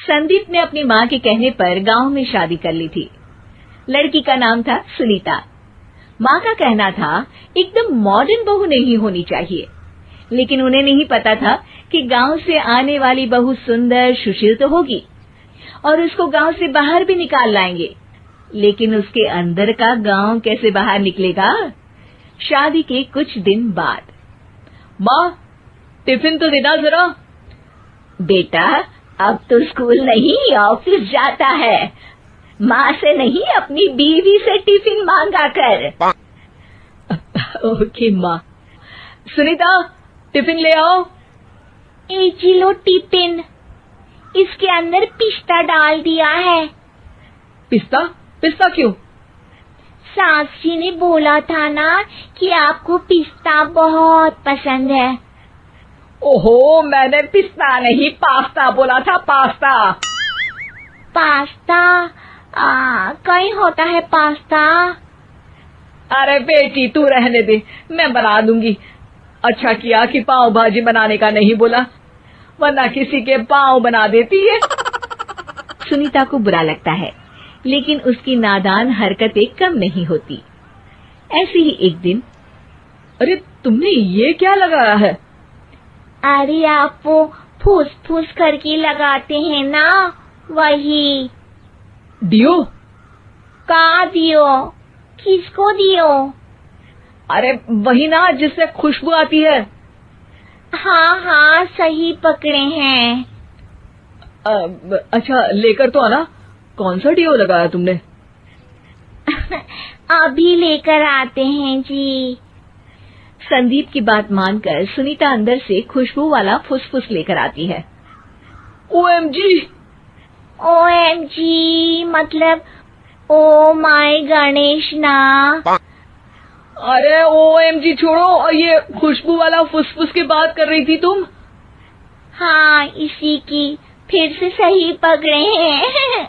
संदीप ने अपनी माँ के कहने पर गांव में शादी कर ली थी। लड़की का नाम था सुनीता। माँ का कहना था एकदम मॉडर्न बहू नहीं होनी चाहिए, लेकिन उन्हें नहीं पता था कि गांव से आने वाली बहू सुंदर सुशील तो होगी और उसको गांव से बाहर भी निकाल लाएंगे, लेकिन उसके अंदर का गांव कैसे बाहर निकलेगा। शादी के कुछ दिन बाद, माँ टिफिन तो देना जरा। बेटा अब तो स्कूल नहीं ऑफिस जाता है, माँ से नहीं अपनी बीवी से टिफिन मांगा कर। ओके माँ। सुनीता टिफिन ले आओ। एक लो टिफिन, इसके अंदर पिस्ता डाल दिया है। पिस्ता? पिस्ता क्यों? सास जी ने बोला था ना कि आपको पिस्ता बहुत पसंद है। ओहो, मैंने पिस्ता नहीं पास्ता बोला था, पास्ता। पास्ता? कहीं होता है पास्ता? अरे बेटी तू रहने दे, मैं बना दूंगी। अच्छा किया कि पाव भाजी बनाने का नहीं बोला, वरना किसी के पाव बना देती है। सुनीता को बुरा लगता है, लेकिन उसकी नादान हरकतें कम नहीं होती। ऐसे ही एक दिन, अरे तुमने ये क्या लगाया है? अरे आप वो फूस फूस करके लगाते हैं ना, वही। डियो? का दियो? किसको दियो? अरे वही ना जिससे खुशबू आती है। हाँ सही पकड़े हैं। अच्छा लेकर तो आना। कौन सा डियो लगाया तुमने? अभी लेकर आते हैं जी। संदीप की बात मानकर सुनीता अंदर से खुशबू वाला फुसफुस लेकर आती है। ओएमजी! ओएमजी मतलब ओ माय गणेश ना। अरे ओएमजी छोड़ो, और ये खुशबू वाला फुसफुस की बात कर रही थी तुम? हाँ इसी की, फिर से सही पकड़े हैं।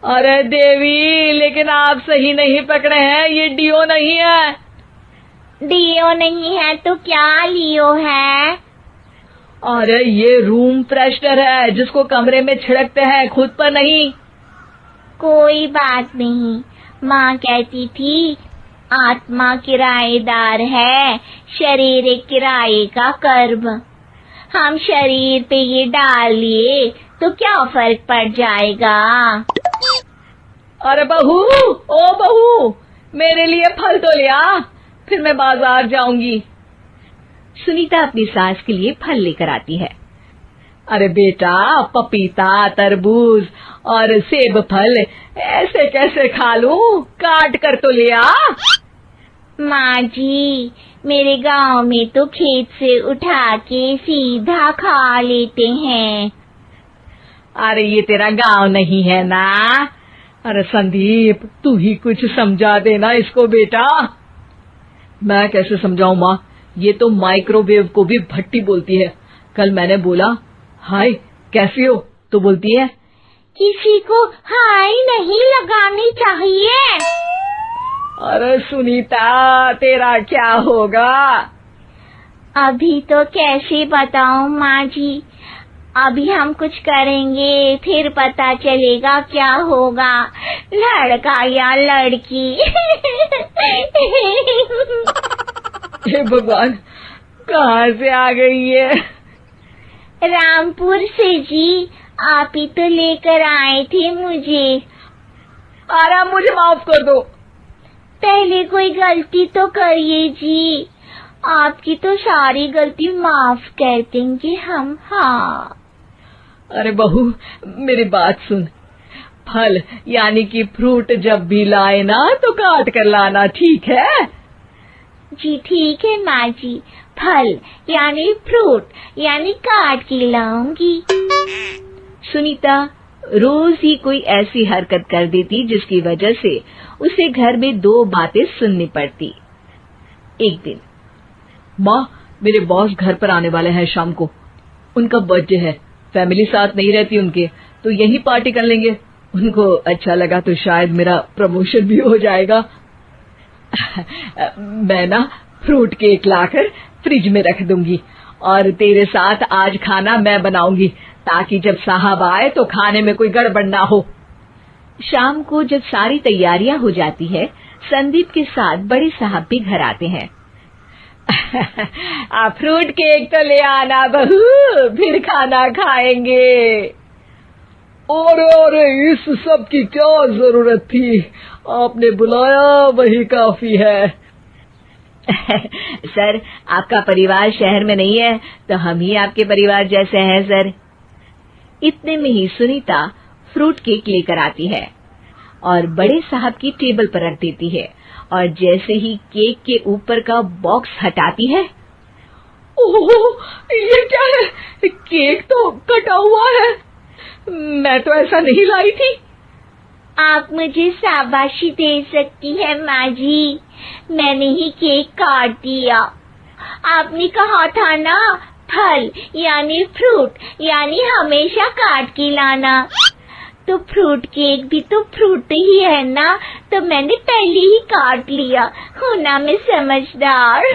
अरे देवी, लेकिन आप सही नहीं पकड़े हैं, ये डियो नहीं है। डियो नहीं है तो क्या लियो है? अरे ये रूम फ्रेशनर है, जिसको कमरे में छिड़कते हैं, खुद पर नहीं। कोई बात नहीं, माँ कहती थी आत्मा किराएदार है, शरीर एक किराए का कर्म। हम शरीर पे ये डाल लिए तो क्या फर्क पड़ जाएगा। अरे बहू, ओ बहू, मेरे लिए फल तो ले आ, फिर मैं बाजार जाऊंगी। सुनीता अपनी सास के लिए फल लेकर आती है। अरे बेटा, पपीता, तरबूज और सेब फल ऐसे कैसे खा लूं? काट कर तो ले आ। माँ जी, मेरे गांव में तो खेत से उठा के सीधा खा लेते हैं। अरे ये तेरा गांव नहीं है ना। अरे संदीप, तू ही कुछ समझा देना इसको बेटा। मैं कैसे समझाऊं माँ, ये तो माइक्रोवेव को भी भट्टी बोलती है। कल मैंने बोला हाय कैसी हो, तो बोलती है किसी को हाय नहीं लगानी चाहिए। अरे सुनीता, तेरा क्या होगा? अभी तो कैसे बताऊं माँ जी, अभी हम कुछ करेंगे फिर पता चलेगा क्या होगा, लड़का या लड़की। हे भगवान, कहाँ से आ गई है? रामपुर से जी, आप ही तो लेकर आए थे मुझे। अरे मुझे माफ कर दो। पहले कोई गलती तो करिए जी, आपकी तो सारी गलती माफ कर देंगे हम। हाँ अरे बहू, मेरी बात सुन। फल यानी कि फ्रूट जब भी लाए ना तो काट कर लाना, ठीक है? जी ठीक है माँ जी, फल यानी फ्रूट यानी काट के लाऊंगी। सुनीता रोज ही कोई ऐसी हरकत कर देती जिसकी वजह से उसे घर में दो बातें सुननी पड़ती। एक दिन, माँ मेरे बॉस घर पर आने वाले हैं शाम को, उनका बर्थडे है, फैमिली साथ नहीं रहती उनके, तो यही पार्टी कर लेंगे। उनको अच्छा लगा तो शायद मेरा प्रमोशन भी हो जाएगा। मैं ना फ्रूट केक लाकर फ्रिज में रख दूंगी और तेरे साथ आज खाना मैं बनाऊंगी, ताकि जब साहब आए तो खाने में कोई गड़बड़ ना हो। शाम को जब सारी तैयारियां हो जाती है, संदीप के साथ बड़े साहब भी घर आते हैं। फ्रूट केक तो ले आना बहू, फिर खाना खाएंगे। अरे इस सब की क्या जरूरत थी, आपने बुलाया वही काफी है। सर, आपका परिवार शहर में नहीं है तो हम ही आपके परिवार जैसे हैं सर। इतने में ही सुनीता फ्रूट केक लेकर आती है और बड़े साहब की टेबल पर रख देती है, और जैसे ही केक के ऊपर का बॉक्स हटाती है, ओह, ये क्या है? केक तो कटा हुआ है। मैं तो ऐसा नहीं लाई थी। आप मुझे शाबाशी दे सकती है माँ जी, मैंने ही केक काट दिया। आपने कहा था ना, फल यानी फ्रूट यानी हमेशा काट के लाना, तो फ्रूट केक भी तो फ्रूट ही है ना, तो मैंने पहले ही काट लिया। होना मैं समझदार।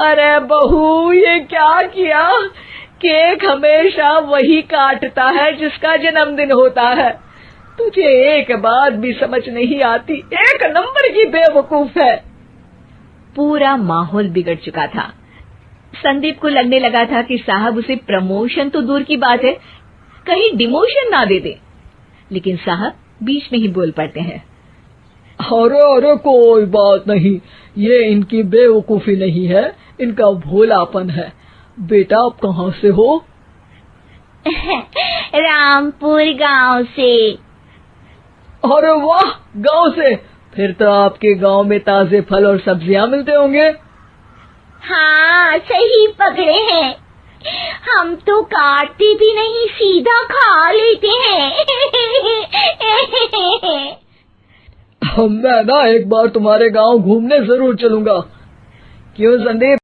अरे बहू, ये क्या किया? केक हमेशा वही काटता है जिसका जन्मदिन होता है। तुझे एक बात भी समझ नहीं आती, एक नंबर की बेवकूफ है। पूरा माहौल बिगड़ चुका था। संदीप को लगने लगा था कि साहब उसे प्रमोशन तो दूर की बात है, कहीं डिमोशन ना दे दे, लेकिन साहब बीच में ही बोल पड़ते हैं। अरे कोई बात नहीं, ये इनकी बेवकूफी नहीं है, इनका भोलापन है। बेटा आप कहाँ से हो? रामपुर गांव से। अरे वाह, गांव से? फिर तो आपके गांव में ताजे फल और सब्जियां मिलते होंगे। हाँ, सही पकड़े हैं। हम तो काटते भी नहीं, सीधा खा लेते हैं। मैं ना एक बार तुम्हारे गांव घूमने जरूर चलूंगा। क्यों संदीप,